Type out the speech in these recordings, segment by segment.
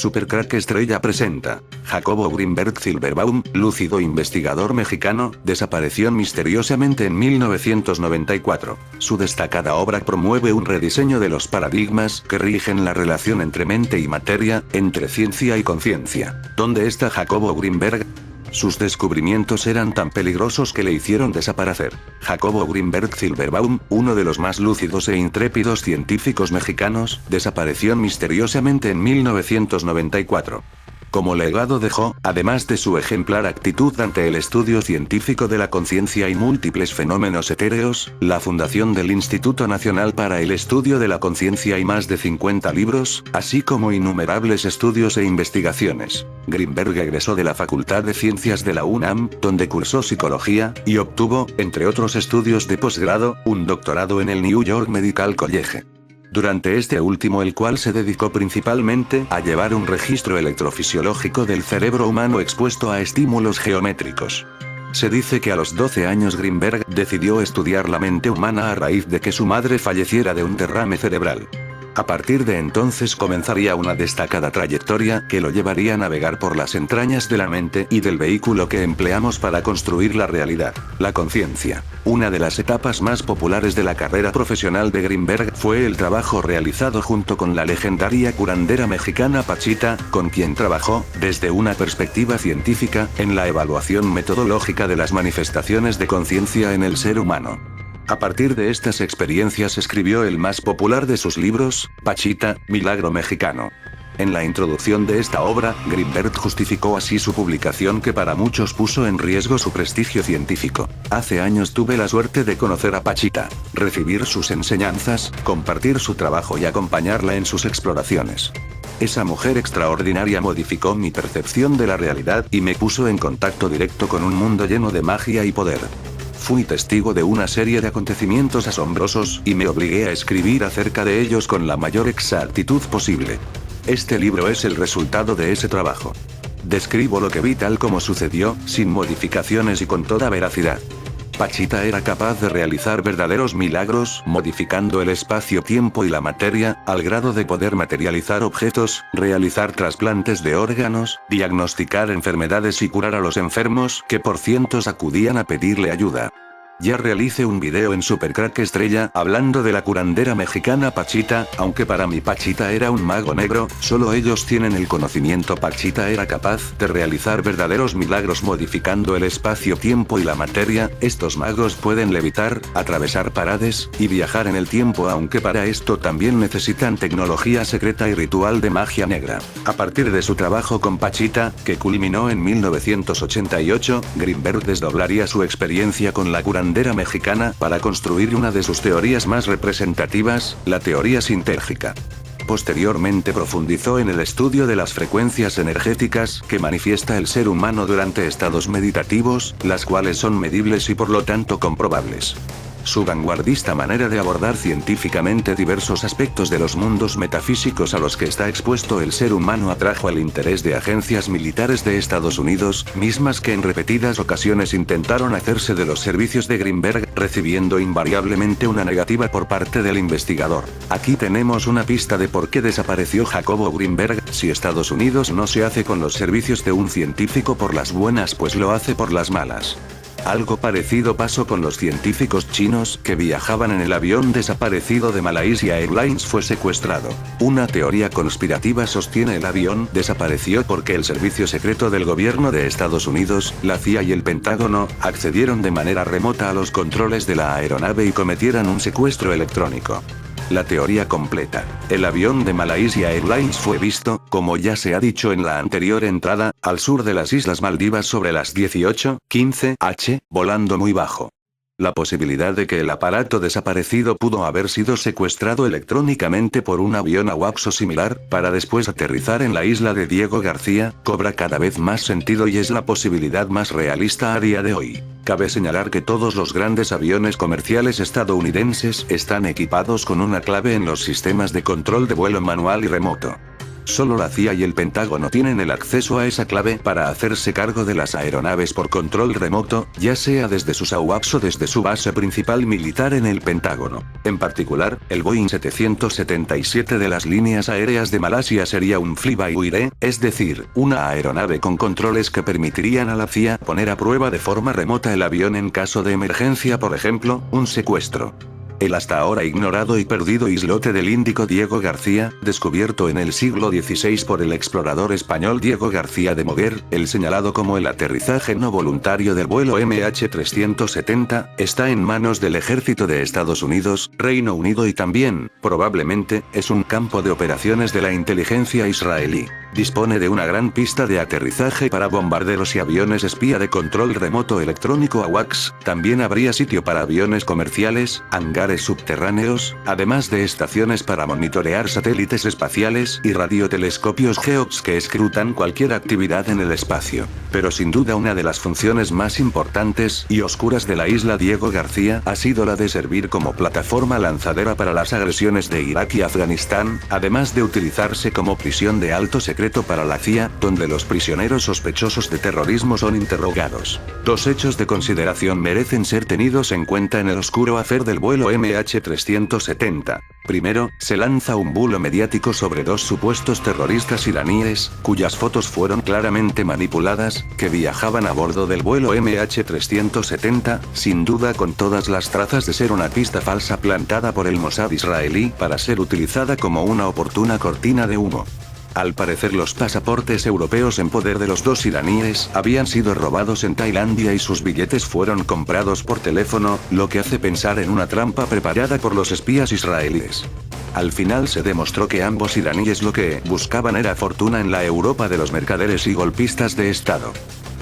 Supercrack Estrella presenta. Jacobo Grinberg Silverbaum, lúcido investigador mexicano, desapareció misteriosamente en 1994. Su destacada obra promueve un rediseño de los paradigmas que rigen la relación entre mente y materia, entre ciencia y conciencia. ¿Dónde está Jacobo Grinberg? Sus descubrimientos eran tan peligrosos que le hicieron desaparecer. Jacobo Grinberg Silverbaum, uno de los más lúcidos e intrépidos científicos mexicanos, desapareció misteriosamente en 1994. Como legado dejó, además de su ejemplar actitud ante el estudio científico de la conciencia y múltiples fenómenos etéreos, la fundación del Instituto Nacional para el Estudio de la Conciencia y más de 50 libros, así como innumerables estudios e investigaciones. Grinberg egresó de la Facultad de Ciencias de la UNAM, donde cursó psicología, y obtuvo, entre otros estudios de posgrado, un doctorado en el New York Medical College. Durante este último, el cual se dedicó principalmente a llevar un registro electrofisiológico del cerebro humano expuesto a estímulos geométricos. Se dice que a los 12 años Grinberg decidió estudiar la mente humana a raíz de que su madre falleciera de un derrame cerebral. A partir de entonces comenzaría una destacada trayectoria que lo llevaría a navegar por las entrañas de la mente y del vehículo que empleamos para construir la realidad, la conciencia. Una de las etapas más populares de la carrera profesional de Grinberg fue el trabajo realizado junto con la legendaria curandera mexicana Pachita, con quien trabajó, desde una perspectiva científica, en la evaluación metodológica de las manifestaciones de conciencia en el ser humano. A partir de estas experiencias escribió el más popular de sus libros, Pachita, Milagro Mexicano. En la introducción de esta obra, Grinberg justificó así su publicación, que para muchos puso en riesgo su prestigio científico. Hace años tuve la suerte de conocer a Pachita, recibir sus enseñanzas, compartir su trabajo y acompañarla en sus exploraciones. Esa mujer extraordinaria modificó mi percepción de la realidad y me puso en contacto directo con un mundo lleno de magia y poder. Fui testigo de una serie de acontecimientos asombrosos, y me obligué a escribir acerca de ellos con la mayor exactitud posible. Este libro es el resultado de ese trabajo. Describo lo que vi tal como sucedió, sin modificaciones y con toda veracidad. Pachita era capaz de realizar verdaderos milagros, modificando el espacio-tiempo y la materia, al grado de poder materializar objetos, realizar trasplantes de órganos, diagnosticar enfermedades y curar a los enfermos que por cientos acudían a pedirle ayuda. Ya realicé un video en Supercrack Estrella hablando de la curandera mexicana Pachita, aunque para mí Pachita era un mago negro, solo ellos tienen el conocimiento. Pachita era capaz de realizar verdaderos milagros modificando el espacio-tiempo y la materia. Estos magos pueden levitar, atravesar paredes, y viajar en el tiempo, aunque para esto también necesitan tecnología secreta y ritual de magia negra. A partir de su trabajo con Pachita, que culminó en 1988, Grinberg desdoblaría su experiencia con la curandera mexicana para construir una de sus teorías más representativas, la teoría sintérgica. Posteriormente profundizó en el estudio de las frecuencias energéticas que manifiesta el ser humano durante estados meditativos, las cuales son medibles y por lo tanto comprobables. Su vanguardista manera de abordar científicamente diversos aspectos de los mundos metafísicos a los que está expuesto el ser humano atrajo el interés de agencias militares de Estados Unidos, mismas que en repetidas ocasiones intentaron hacerse de los servicios de Grinberg, recibiendo invariablemente una negativa por parte del investigador. Aquí tenemos una pista de por qué desapareció Jacobo Grinberg. Si Estados Unidos no se hace con los servicios de un científico por las buenas, pues lo hace por las malas. Algo parecido pasó con los científicos chinos que viajaban en el avión desaparecido de Malaysia Airlines. Fue secuestrado. Una teoría conspirativa sostiene el avión desapareció porque el servicio secreto del gobierno de Estados Unidos, la CIA y el Pentágono, accedieron de manera remota a los controles de la aeronave y cometieran un secuestro electrónico. La teoría completa. El avión de Malaysia Airlines fue visto, como ya se ha dicho en la anterior entrada, al sur de las Islas Maldivas sobre las 18:15 h, volando muy bajo. La posibilidad de que el aparato desaparecido pudo haber sido secuestrado electrónicamente por un avión AWACS o similar, para después aterrizar en la isla de Diego García, cobra cada vez más sentido y es la posibilidad más realista a día de hoy. Cabe señalar que todos los grandes aviones comerciales estadounidenses están equipados con una clave en los sistemas de control de vuelo manual y remoto. Solo la CIA y el Pentágono tienen el acceso a esa clave para hacerse cargo de las aeronaves por control remoto, ya sea desde sus AWACS o desde su base principal militar en el Pentágono. En particular, el Boeing 777 de las líneas aéreas de Malasia sería un fly-by-wire, es decir, una aeronave con controles que permitirían a la CIA poner a prueba de forma remota el avión en caso de emergencia, por ejemplo, un secuestro. El hasta ahora ignorado y perdido islote del Índico Diego García, descubierto en el siglo XVI por el explorador español Diego García de Moguer, el señalado como el aterrizaje no voluntario del vuelo MH370, está en manos del ejército de Estados Unidos, Reino Unido y también, probablemente, es un campo de operaciones de la inteligencia israelí. Dispone de una gran pista de aterrizaje para bombarderos y aviones espía de control remoto electrónico AWACS, también habría sitio para aviones comerciales, hangares subterráneos, además de estaciones para monitorear satélites espaciales y radiotelescopios GEOX que escrutan cualquier actividad en el espacio. Pero sin duda una de las funciones más importantes y oscuras de la isla Diego García ha sido la de servir como plataforma lanzadera para las agresiones de Irak y Afganistán, además de utilizarse como prisión de alto secreto para la CIA, donde los prisioneros sospechosos de terrorismo son interrogados. Dos hechos de consideración merecen ser tenidos en cuenta en el oscuro afer del vuelo MH370. Primero, se lanza un bulo mediático sobre dos supuestos terroristas iraníes, cuyas fotos fueron claramente manipuladas, que viajaban a bordo del vuelo MH370, sin duda con todas las trazas de ser una pista falsa plantada por el Mossad israelí para ser utilizada como una oportuna cortina de humo. Al parecer los pasaportes europeos en poder de los dos iraníes habían sido robados en Tailandia y sus billetes fueron comprados por teléfono, lo que hace pensar en una trampa preparada por los espías israelíes. Al final se demostró que ambos iraníes lo que buscaban era fortuna en la Europa de los mercaderes y golpistas de Estado.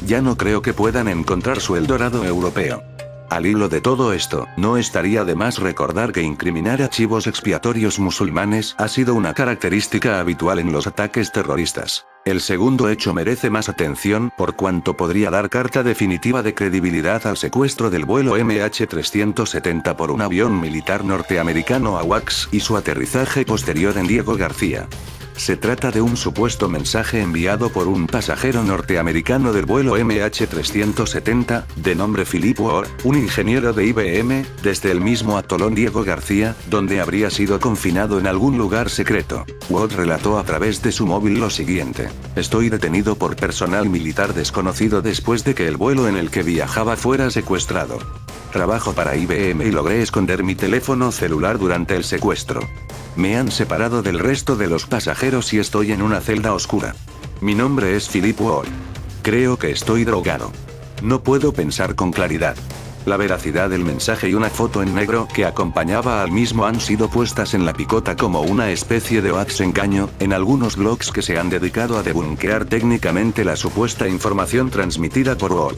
Ya no creo que puedan encontrar su Eldorado europeo. Al hilo de todo esto, no estaría de más recordar que incriminar a chivos expiatorios musulmanes ha sido una característica habitual en los ataques terroristas. El segundo hecho merece más atención por cuanto podría dar carta definitiva de credibilidad al secuestro del vuelo MH370 por un avión militar norteamericano AWACS y su aterrizaje posterior en Diego García. Se trata de un supuesto mensaje enviado por un pasajero norteamericano del vuelo MH370, de nombre Philip Ward, un ingeniero de IBM, desde el mismo atolón Diego García, donde habría sido confinado en algún lugar secreto. Ward relató a través de su móvil lo siguiente: "Estoy detenido por personal militar desconocido después de que el vuelo en el que viajaba fuera secuestrado. Trabajo para IBM y logré esconder mi teléfono celular durante el secuestro. Me han separado del resto de los pasajeros y estoy en una celda oscura. Mi nombre es Philip Ward. Creo que estoy drogado. No puedo pensar con claridad". La veracidad del mensaje y una foto en negro que acompañaba al mismo han sido puestas en la picota como una especie de hoax engaño, en algunos blogs que se han dedicado a debunquear técnicamente la supuesta información transmitida por Ward.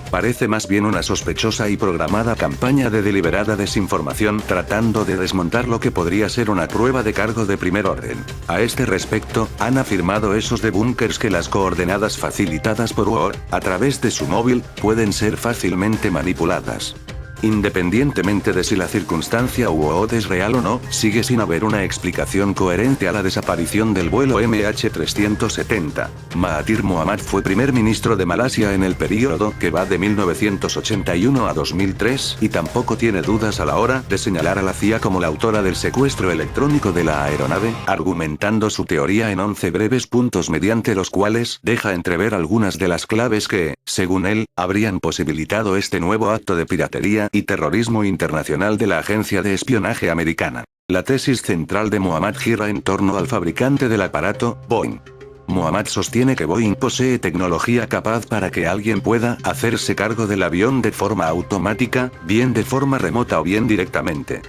Parece más bien una sospechosa y programada campaña de deliberada desinformación tratando de desmontar lo que podría ser una prueba de cargo de primer orden. A este respecto, han afirmado esos debunkers que las coordenadas facilitadas por Ward, a través de su móvil, pueden ser fácilmente manipuladas. Independientemente de si la circunstancia UOD es real o no, sigue sin haber una explicación coherente a la desaparición del vuelo MH370. Mahathir Mohamad fue primer ministro de Malasia en el período que va de 1981 a 2003 y tampoco tiene dudas a la hora de señalar a la CIA como la autora del secuestro electrónico de la aeronave, argumentando su teoría en 11 breves puntos mediante los cuales deja entrever algunas de las claves que, según él, habrían posibilitado este nuevo acto de piratería y terrorismo internacional de la agencia de espionaje americana. La tesis central de Mohamad gira en torno al fabricante del aparato, Boeing. Mohamad sostiene que Boeing posee tecnología capaz para que alguien pueda hacerse cargo del avión de forma automática, bien de forma remota o bien directamente.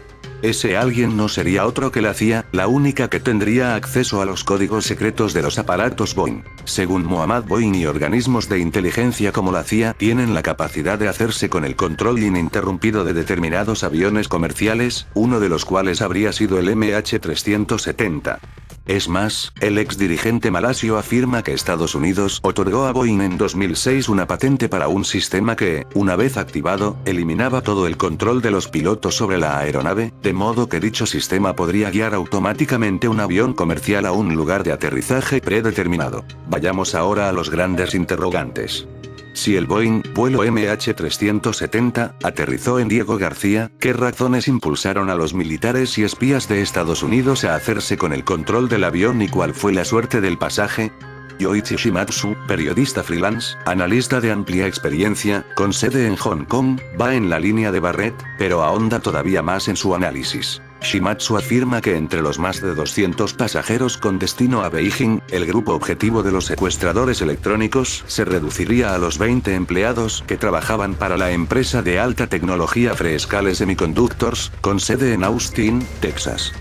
Ese alguien no sería otro que la CIA, la única que tendría acceso a los códigos secretos de los aparatos Boeing. Según Mohamad, Boeing y organismos de inteligencia como la CIA tienen la capacidad de hacerse con el control ininterrumpido de determinados aviones comerciales, uno de los cuales habría sido el MH370. Es más, el ex dirigente malasio afirma que Estados Unidos otorgó a Boeing en 2006 una patente para un sistema que, una vez activado, eliminaba todo el control de los pilotos sobre la aeronave, de modo que dicho sistema podría guiar automáticamente un avión comercial a un lugar de aterrizaje predeterminado. Vayamos ahora a los grandes interrogantes. Si el Boeing, vuelo MH370, aterrizó en Diego García, ¿qué razones impulsaron a los militares y espías de Estados Unidos a hacerse con el control del avión y cuál fue la suerte del pasaje? Yoichi Shimatsu, periodista freelance, analista de amplia experiencia, con sede en Hong Kong, va en la línea de Barrett, pero ahonda todavía más en su análisis. Shimatsu afirma que entre los más de 200 pasajeros con destino a Beijing, el grupo objetivo de los secuestradores electrónicos se reduciría a los 20 empleados que trabajaban para la empresa de alta tecnología Freescale Semiconductors, con sede en Austin, Texas.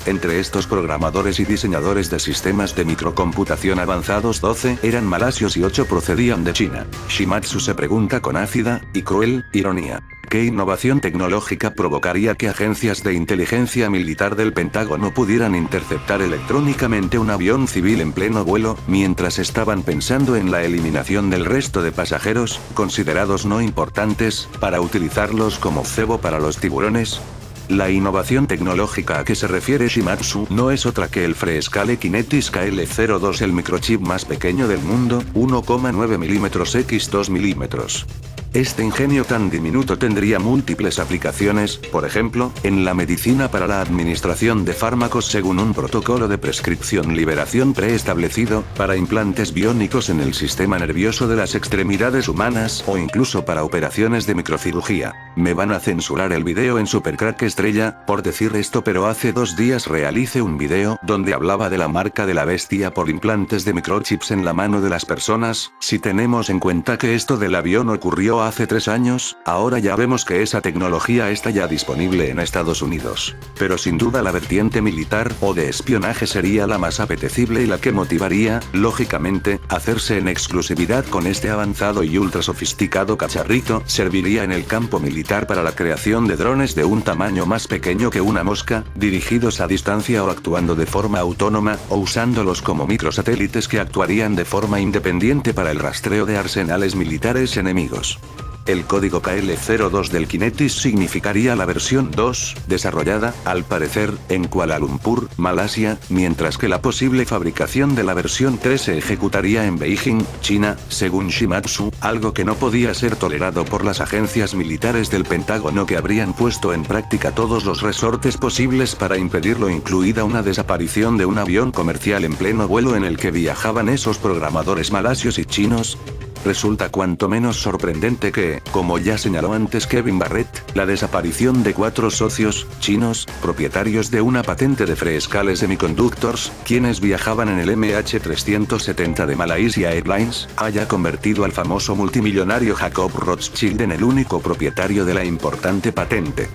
Entre estos programadores y diseñadores de sistemas de microcomputación avanzados 12 eran malasios y 8 procedían de China. Shimatsu se pregunta con ácida y cruel ironía: ¿qué innovación tecnológica provocaría que agencias de inteligencia militar del Pentágono pudieran interceptar electrónicamente un avión civil en pleno vuelo, mientras estaban pensando en la eliminación del resto de pasajeros, considerados no importantes, para utilizarlos como cebo para los tiburones? La innovación tecnológica a que se refiere Shimatsu no es otra que el Freescale Kinetis KL02, el microchip más pequeño del mundo, 1,9 mm x 2 mm. Este ingenio tan diminuto tendría múltiples aplicaciones, por ejemplo, en la medicina para la administración de fármacos según un protocolo de prescripción-liberación preestablecido, para implantes biónicos en el sistema nervioso de las extremidades humanas o incluso para operaciones de microcirugía. Me van a censurar el video en Supercrack Estrella, por decir esto, pero hace 2 días realicé un video donde hablaba de la marca de la bestia por implantes de microchips en la mano de las personas. Si tenemos en cuenta que esto del avión ocurrió hace 3 años, ahora ya vemos que esa tecnología está ya disponible en Estados Unidos. Pero sin duda la vertiente militar o de espionaje sería la más apetecible y la que motivaría, lógicamente, hacerse en exclusividad con este avanzado y ultra sofisticado cacharrito. Serviría en el campo militar para la creación de drones de un tamaño más pequeño que una mosca, dirigidos a distancia o actuando de forma autónoma, o usándolos como microsatélites que actuarían de forma independiente para el rastreo de arsenales militares enemigos. El código KL02 del Kinetis significaría la versión 2, desarrollada, al parecer, en Kuala Lumpur, Malasia, mientras que la posible fabricación de la versión 3 se ejecutaría en Beijing, China, según Shimatsu, algo que no podía ser tolerado por las agencias militares del Pentágono, que habrían puesto en práctica todos los resortes posibles para impedirlo, incluida una desaparición de un avión comercial en pleno vuelo en el que viajaban esos programadores malasios y chinos. Resulta cuanto menos sorprendente que, como ya señaló antes Kevin Barrett, la desaparición de 4 socios chinos, propietarios de una patente de Freescale Semiconductors, quienes viajaban en el MH370 de Malaysia Airlines, haya convertido al famoso multimillonario Jacob Rothschild en el único propietario de la importante patente.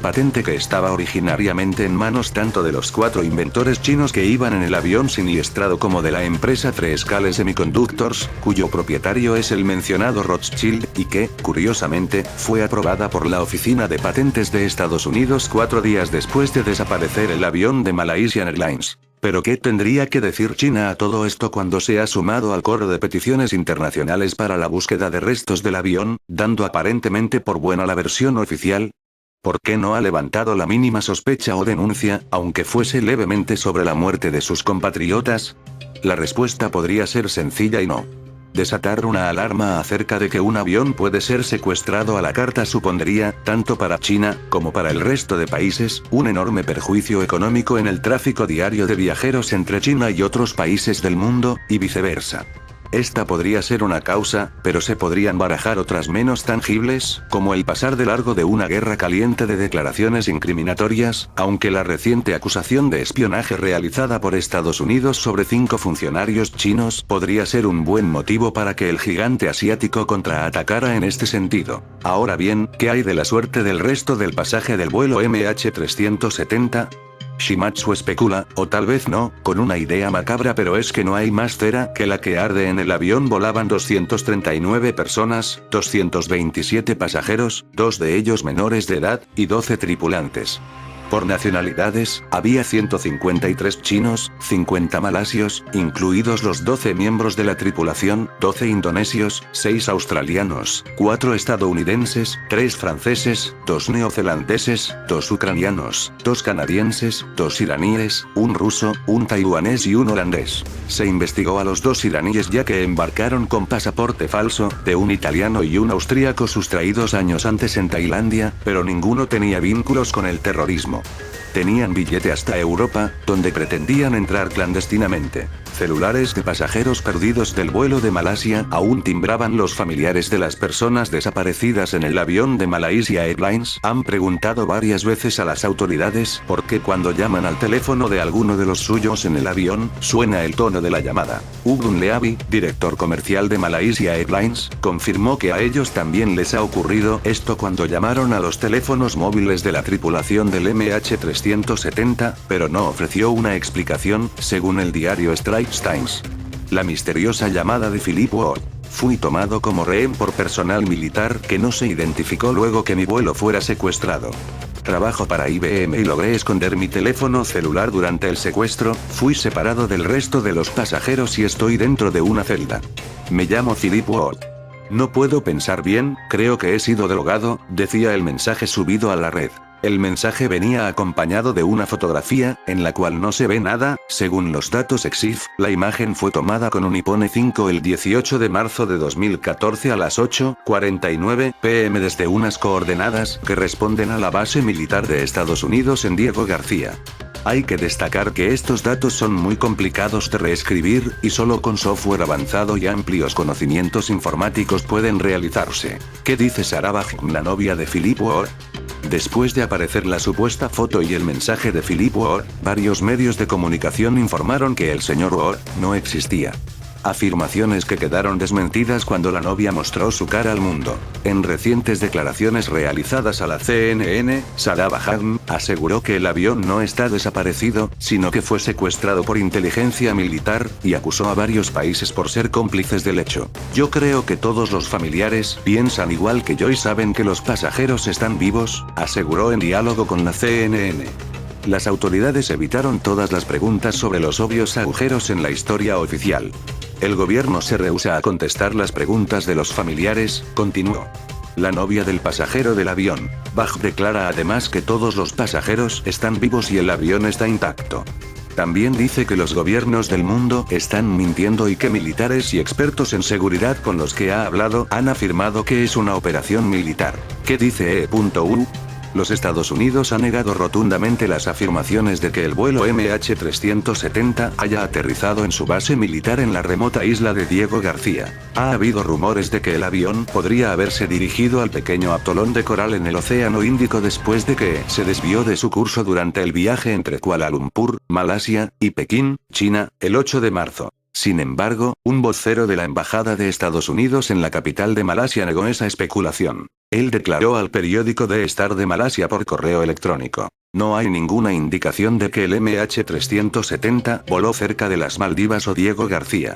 Patente que estaba originariamente en manos tanto de los 4 inventores chinos que iban en el avión siniestrado como de la empresa Freescale Semiconductors, cuyo propietario es el mencionado Rothschild, y que, curiosamente, fue aprobada por la Oficina de Patentes de Estados Unidos 4 días después de desaparecer el avión de Malaysia Airlines. ¿Pero qué tendría que decir China a todo esto cuando se ha sumado al coro de peticiones internacionales para la búsqueda de restos del avión, dando aparentemente por buena la versión oficial? ¿Por qué no ha levantado la mínima sospecha o denuncia, aunque fuese levemente, sobre la muerte de sus compatriotas? La respuesta podría ser sencilla y no. Desatar una alarma acerca de que un avión puede ser secuestrado a la carta supondría, tanto para China, como para el resto de países, un enorme perjuicio económico en el tráfico diario de viajeros entre China y otros países del mundo, y viceversa. Esta podría ser una causa, pero se podrían barajar otras menos tangibles, como el pasar de largo de una guerra caliente de declaraciones incriminatorias, aunque la reciente acusación de espionaje realizada por Estados Unidos sobre 5 funcionarios chinos podría ser un buen motivo para que el gigante asiático contraatacara en este sentido. Ahora bien, ¿qué hay de la suerte del resto del pasaje del vuelo MH370? Shimatsu especula, o tal vez no, con una idea macabra, pero es que no hay más cera que la que arde. En el avión volaban 239 personas, 227 pasajeros, 2 de ellos menores de edad, y 12 tripulantes. Por nacionalidades, había 153 chinos, 50 malasios, incluidos los 12 miembros de la tripulación, 12 indonesios, 6 australianos, 4 estadounidenses, 3 franceses, 2 neozelandeses, 2 ucranianos, 2 canadienses, 2 iraníes, un ruso, un taiwanés y un holandés. Se investigó a los 2 iraníes ya que embarcaron con pasaporte falso, de un italiano y un austríaco sustraídos años antes en Tailandia, pero ninguno tenía vínculos con el terrorismo. Tenían billete hasta Europa, donde pretendían entrar clandestinamente. Celulares de pasajeros perdidos del vuelo de Malasia aún timbraban los familiares de las personas desaparecidas en el avión de Malaysia Airlines. Han preguntado varias veces a las autoridades por qué cuando llaman al teléfono de alguno de los suyos en el avión, suena el tono de la llamada. Ubun Leavi, director comercial de Malaysia Airlines, confirmó que a ellos también les ha ocurrido esto cuando llamaron a los teléfonos móviles de la tripulación del MH370, pero no ofreció una explicación, según el diario Straits Times. La misteriosa llamada de Philip Ward. Fui tomado como rehén por personal militar que no se identificó luego que mi vuelo fuera secuestrado. Trabajo para IBM y logré esconder mi teléfono celular durante el secuestro, fui separado del resto de los pasajeros y estoy dentro de una celda. Me llamo Philip Ward. No puedo pensar bien, creo que he sido drogado, decía el mensaje subido a la red. El mensaje venía acompañado de una fotografía, en la cual no se ve nada, según los datos EXIF, la imagen fue tomada con un iPhone 5 el 18 de marzo de 2014 a las 8:49 p.m. desde unas coordenadas que responden a la base militar de Estados Unidos en Diego García. Hay que destacar que estos datos son muy complicados de reescribir, y solo con software avanzado y amplios conocimientos informáticos pueden realizarse. ¿Qué dice Sarah Bajim, la novia de Philip Ward? Después de aparecer la supuesta foto y el mensaje de Philip Ward, varios medios de comunicación informaron que el señor Ward no existía. Afirmaciones que quedaron desmentidas cuando la novia mostró su cara al mundo. En recientes declaraciones realizadas a la CNN, Sarah Bajim aseguró que el avión no está desaparecido, sino que fue secuestrado por inteligencia militar, y acusó a varios países por ser cómplices del hecho. Yo creo que todos los familiares piensan igual que yo y saben que los pasajeros están vivos, aseguró en diálogo con la CNN. Las autoridades evitaron todas las preguntas sobre los obvios agujeros en la historia oficial. El gobierno se rehúsa a contestar las preguntas de los familiares, continuó. La novia del pasajero del avión, Baj, declara además que todos los pasajeros están vivos y el avión está intacto. También dice que los gobiernos del mundo están mintiendo y que militares y expertos en seguridad con los que ha hablado han afirmado que es una operación militar. ¿Qué dice E.U? Los Estados Unidos han negado rotundamente las afirmaciones de que el vuelo MH370 haya aterrizado en su base militar en la remota isla de Diego García. Ha habido rumores de que el avión podría haberse dirigido al pequeño atolón de coral en el Océano Índico después de que se desvió de su curso durante el viaje entre Kuala Lumpur, Malasia, y Pekín, China, el 8 de marzo. Sin embargo, un vocero de la Embajada de Estados Unidos en la capital de Malasia negó esa especulación. Él declaró al periódico The Star de Malasia por correo electrónico: no hay ninguna indicación de que el MH370 voló cerca de las Maldivas o Diego García.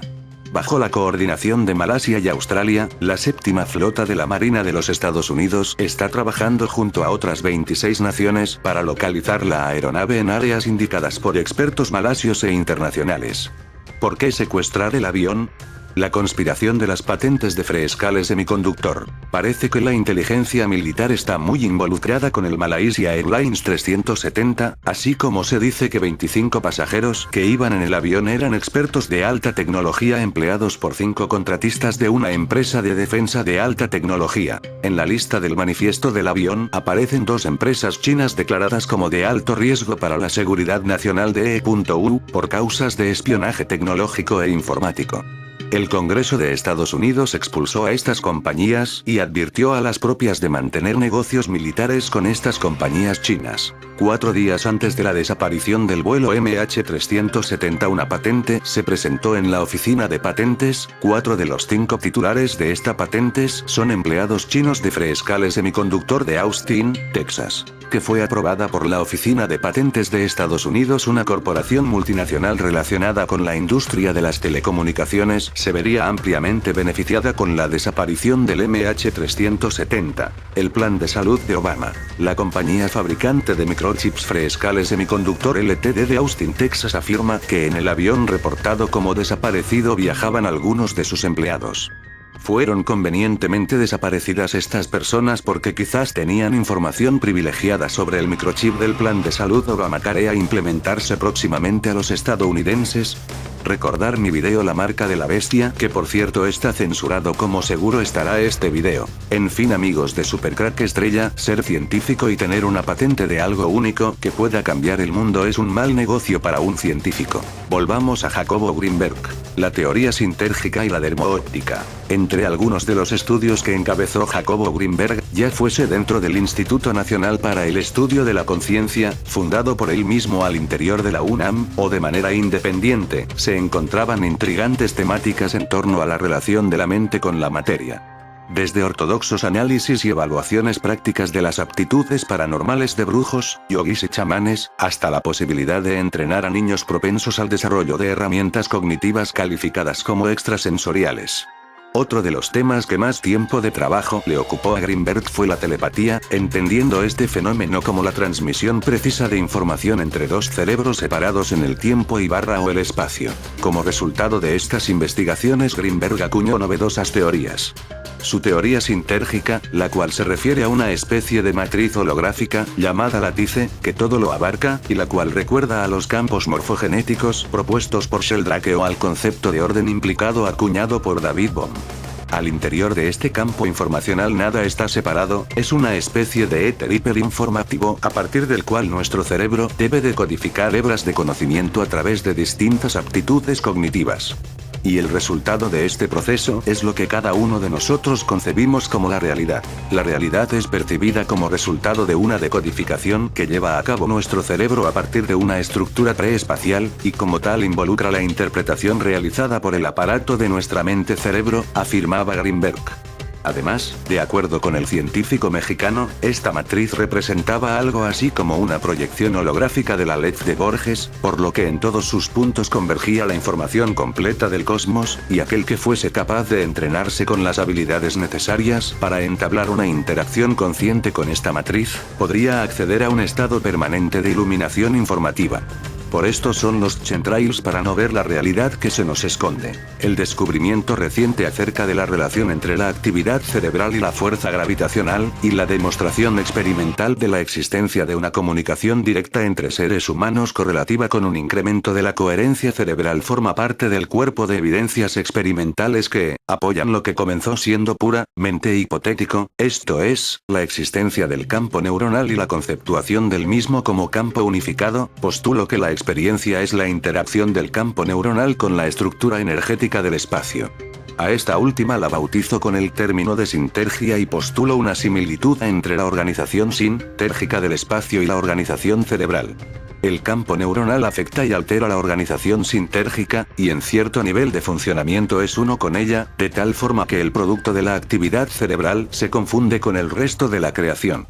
Bajo la coordinación de Malasia y Australia, la séptima flota de la Marina de los Estados Unidos está trabajando junto a otras 26 naciones para localizar la aeronave en áreas indicadas por expertos malasios e internacionales. ¿Por qué secuestrar el avión? La conspiración de las patentes de Freescale semiconductor. Parece que la inteligencia militar está muy involucrada con el Malaysia Airlines 370, así como se dice que 25 pasajeros que iban en el avión eran expertos de alta tecnología empleados por 5 contratistas de una empresa de defensa de alta tecnología. En la lista del manifiesto del avión aparecen 2 empresas chinas declaradas como de alto riesgo para la seguridad nacional de E.U. por causas de espionaje tecnológico e informático. El Congreso de Estados Unidos expulsó a estas compañías y advirtió a las propias de mantener negocios militares con estas compañías chinas. 4 días antes de la desaparición del vuelo MH370 una patente se presentó en la oficina de patentes. 4 de los 5 titulares de esta patentes son empleados chinos de Freescale Semiconductor de Austin, Texas, que fue aprobada por la Oficina de Patentes de Estados Unidos, una corporación multinacional relacionada con la industria de las telecomunicaciones. Se vería ampliamente beneficiada con la desaparición del MH370. El plan de salud de Obama. La compañía fabricante de microondas microchips frescales semiconductor LTD de Austin, Texas afirma que en el avión reportado como desaparecido viajaban algunos de sus empleados. Fueron convenientemente desaparecidas estas personas porque quizás tenían información privilegiada sobre el microchip del plan de salud Obamacare a implementarse próximamente a los estadounidenses. Recordar mi video La marca de la bestia, que por cierto está censurado, como seguro estará este video. En fin, amigos de Supercrack Estrella, ser científico y tener una patente de algo único que pueda cambiar el mundo es un mal negocio para un científico. Volvamos a Jacobo Greenberg, la teoría sintérgica y la dermoóptica. Entre algunos de los estudios que encabezó Jacobo Greenberg, ya fuese dentro del Instituto Nacional para el Estudio de la Conciencia, fundado por él mismo al interior de la UNAM, o de manera independiente, se encontraban intrigantes temáticas en torno a la relación de la mente con la materia. Desde ortodoxos análisis y evaluaciones prácticas de las aptitudes paranormales de brujos, yogis y chamanes, hasta la posibilidad de entrenar a niños propensos al desarrollo de herramientas cognitivas calificadas como extrasensoriales. Otro de los temas que más tiempo de trabajo le ocupó a Greenberg fue la telepatía, entendiendo este fenómeno como la transmisión precisa de información entre dos cerebros separados en el tiempo y o el espacio. Como resultado de estas investigaciones, Greenberg acuñó novedosas teorías. Su teoría sintérgica, la cual se refiere a una especie de matriz holográfica, llamada látice, que todo lo abarca, y la cual recuerda a los campos morfogenéticos propuestos por Sheldrake o al concepto de orden implicado acuñado por David Bohm. Al interior de este campo informacional nada está separado, es una especie de éter hiperinformativo a partir del cual nuestro cerebro debe decodificar hebras de conocimiento a través de distintas aptitudes cognitivas. Y el resultado de este proceso es lo que cada uno de nosotros concebimos como la realidad. La realidad es percibida como resultado de una decodificación que lleva a cabo nuestro cerebro a partir de una estructura preespacial, y como tal involucra la interpretación realizada por el aparato de nuestra mente-cerebro, afirmaba Greenberg. Además, de acuerdo con el científico mexicano, esta matriz representaba algo así como una proyección holográfica de la ley de Borges, por lo que en todos sus puntos convergía la información completa del cosmos, y aquel que fuese capaz de entrenarse con las habilidades necesarias para entablar una interacción consciente con esta matriz, podría acceder a un estado permanente de iluminación informativa. Por esto son los chemtrails para no ver la realidad que se nos esconde. El descubrimiento reciente acerca de la relación entre la actividad cerebral y la fuerza gravitacional, y la demostración experimental de la existencia de una comunicación directa entre seres humanos correlativa con un incremento de la coherencia cerebral forma parte del cuerpo de evidencias experimentales que apoyan lo que comenzó siendo puramente hipotético, esto es, la existencia del campo neuronal y la conceptuación del mismo como campo unificado. Postulo que la experiencia es la interacción del campo neuronal con la estructura energética del espacio. A esta última la bautizo con el término de sintergia y postulo una similitud entre la organización sintérgica del espacio y la organización cerebral. El campo neuronal afecta y altera la organización sintérgica, y en cierto nivel de funcionamiento es uno con ella, de tal forma que el producto de la actividad cerebral se confunde con el resto de la creación.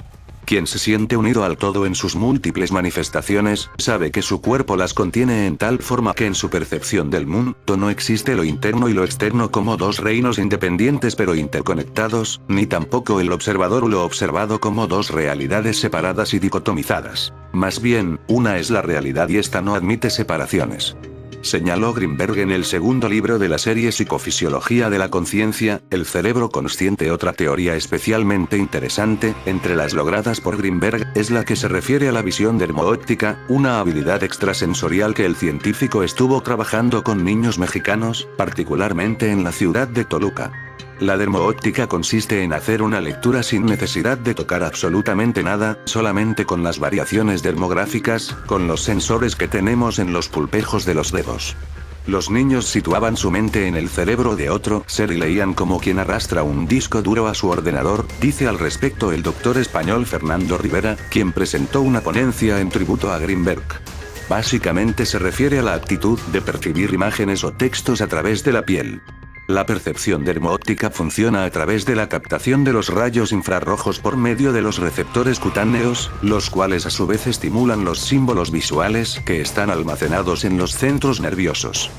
Quien se siente unido al todo en sus múltiples manifestaciones, sabe que su cuerpo las contiene en tal forma que en su percepción del mundo no existe lo interno y lo externo como dos reinos independientes pero interconectados, ni tampoco el observador o lo observado como dos realidades separadas y dicotomizadas. Más bien, una es la realidad y esta no admite separaciones. Señaló Greenberg en el segundo libro de la serie Psicofisiología de la conciencia, el cerebro consciente. Otra teoría especialmente interesante, entre las logradas por Greenberg, es la que se refiere a la visión dermoóptica, una habilidad extrasensorial que el científico estuvo trabajando con niños mexicanos, particularmente en la ciudad de Toluca. La dermoóptica consiste en hacer una lectura sin necesidad de tocar absolutamente nada, solamente con las variaciones dermográficas, con los sensores que tenemos en los pulpejos de los dedos. Los niños situaban su mente en el cerebro de otro ser y leían como quien arrastra un disco duro a su ordenador, dice al respecto el doctor español Fernando Rivera, quien presentó una ponencia en tributo a Greenberg. Básicamente se refiere a la actitud de percibir imágenes o textos a través de la piel. La percepción dermoóptica funciona a través de la captación de los rayos infrarrojos por medio de los receptores cutáneos, los cuales a su vez estimulan los símbolos visuales que están almacenados en los centros nerviosos.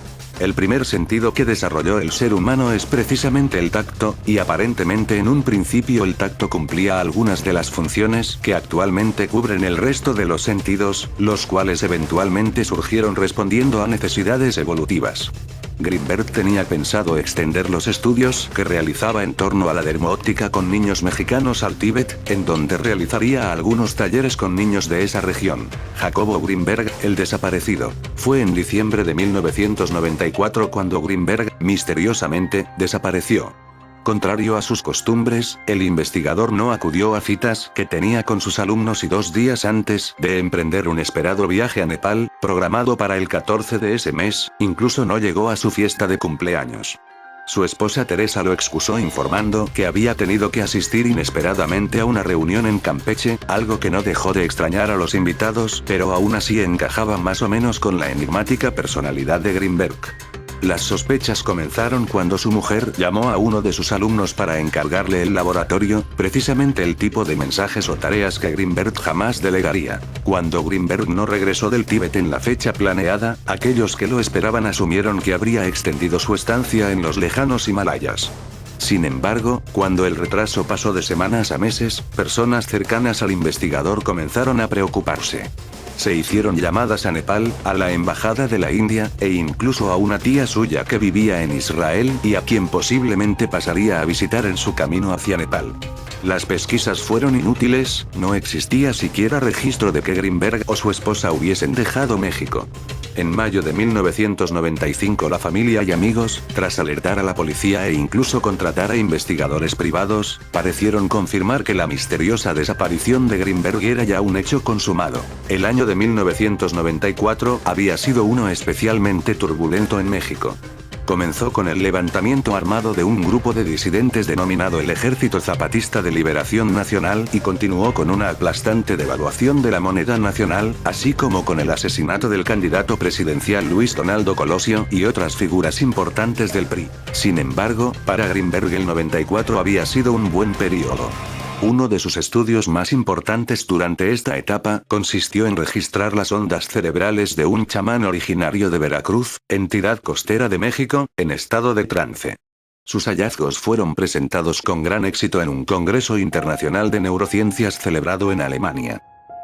El primer sentido que desarrolló el ser humano es precisamente el tacto, y aparentemente en un principio el tacto cumplía algunas de las funciones que actualmente cubren el resto de los sentidos, los cuales eventualmente surgieron respondiendo a necesidades evolutivas. Greenberg tenía pensado extender los estudios que realizaba en torno a la dermoóptica con niños mexicanos al Tíbet, en donde realizaría algunos talleres con niños de esa región. Jacobo Greenberg, el desaparecido. Fue en diciembre de 1994 cuando Greenberg, misteriosamente, desapareció. Contrario a sus costumbres, el investigador no acudió a citas que tenía con sus alumnos y 2 días antes de emprender un esperado viaje a Nepal, programado para el 14 de ese mes, incluso no llegó a su fiesta de cumpleaños. Su esposa Teresa lo excusó informando que había tenido que asistir inesperadamente a una reunión en Campeche, algo que no dejó de extrañar a los invitados, pero aún así encajaba más o menos con la enigmática personalidad de Greenberg. Las sospechas comenzaron cuando su mujer llamó a uno de sus alumnos para encargarle el laboratorio, precisamente el tipo de mensajes o tareas que Greenberg jamás delegaría. Cuando Greenberg no regresó del Tíbet en la fecha planeada, aquellos que lo esperaban asumieron que habría extendido su estancia en los lejanos Himalayas. Sin embargo, cuando el retraso pasó de semanas a meses, personas cercanas al investigador comenzaron a preocuparse. Se hicieron llamadas a Nepal, a la embajada de la India, e incluso a una tía suya que vivía en Israel y a quien posiblemente pasaría a visitar en su camino hacia Nepal. Las pesquisas fueron inútiles, no existía siquiera registro de que Greenberg o su esposa hubiesen dejado México. En mayo de 1995 la familia y amigos, tras alertar a la policía e incluso contratar a investigadores privados, parecieron confirmar que la misteriosa desaparición de Greenberg era ya un hecho consumado. El año de 1994 había sido uno especialmente turbulento en México. Comenzó con el levantamiento armado de un grupo de disidentes denominado el Ejército Zapatista de Liberación Nacional y continuó con una aplastante devaluación de la moneda nacional, así como con el asesinato del candidato presidencial Luis Donaldo Colosio y otras figuras importantes del PRI. Sin embargo, para Greenberg el 94 había sido un buen periodo. Uno de sus estudios más importantes durante esta etapa consistió en registrar las ondas cerebrales de un chamán originario de Veracruz, entidad costera de México, en estado de trance. Sus hallazgos fueron presentados con gran éxito en un Congreso Internacional de Neurociencias celebrado en Alemania.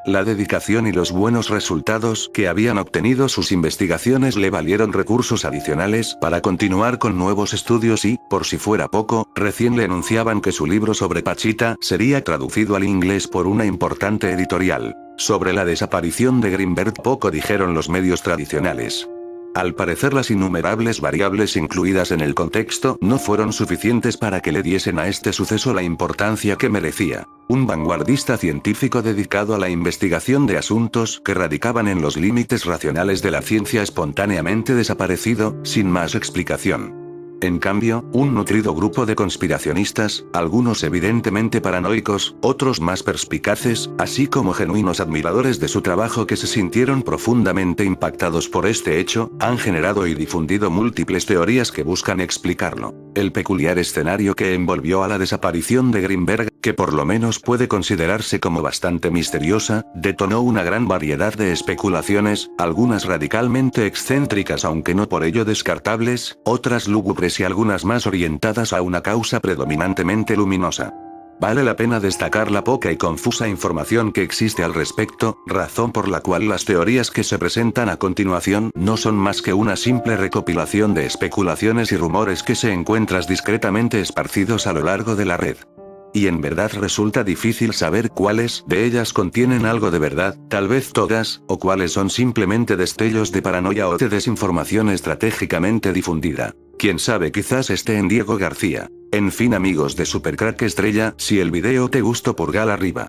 La dedicación y los buenos resultados que habían obtenido sus investigaciones le valieron recursos adicionales para continuar con nuevos estudios y, por si fuera poco, recién le anunciaban que su libro sobre Pachita sería traducido al inglés por una importante editorial. Sobre la desaparición de Greenberg poco dijeron los medios tradicionales. Al parecer las innumerables variables incluidas en el contexto no fueron suficientes para que le diesen a este suceso la importancia que merecía. Un vanguardista científico dedicado a la investigación de asuntos que radicaban en los límites racionales de la ciencia espontáneamente desaparecido, sin más explicación. En cambio, un nutrido grupo de conspiracionistas, algunos evidentemente paranoicos, otros más perspicaces, así como genuinos admiradores de su trabajo que se sintieron profundamente impactados por este hecho, han generado y difundido múltiples teorías que buscan explicarlo. El peculiar escenario que envolvió a la desaparición de Greenberg, que por lo menos puede considerarse como bastante misteriosa, detonó una gran variedad de especulaciones, algunas radicalmente excéntricas aunque no por ello descartables, otras lúgubres y algunas más orientadas a una causa predominantemente luminosa. Vale la pena destacar la poca y confusa información que existe al respecto, razón por la cual las teorías que se presentan a continuación no son más que una simple recopilación de especulaciones y rumores que se encuentran discretamente esparcidos a lo largo de la red. Y en verdad resulta difícil saber cuáles de ellas contienen algo de verdad, tal vez todas, o cuáles son simplemente destellos de paranoia o de desinformación estratégicamente difundida. Quién sabe, quizás esté en Diego García. En fin amigos de Supercrack Estrella, si el video te gustó pulgar arriba.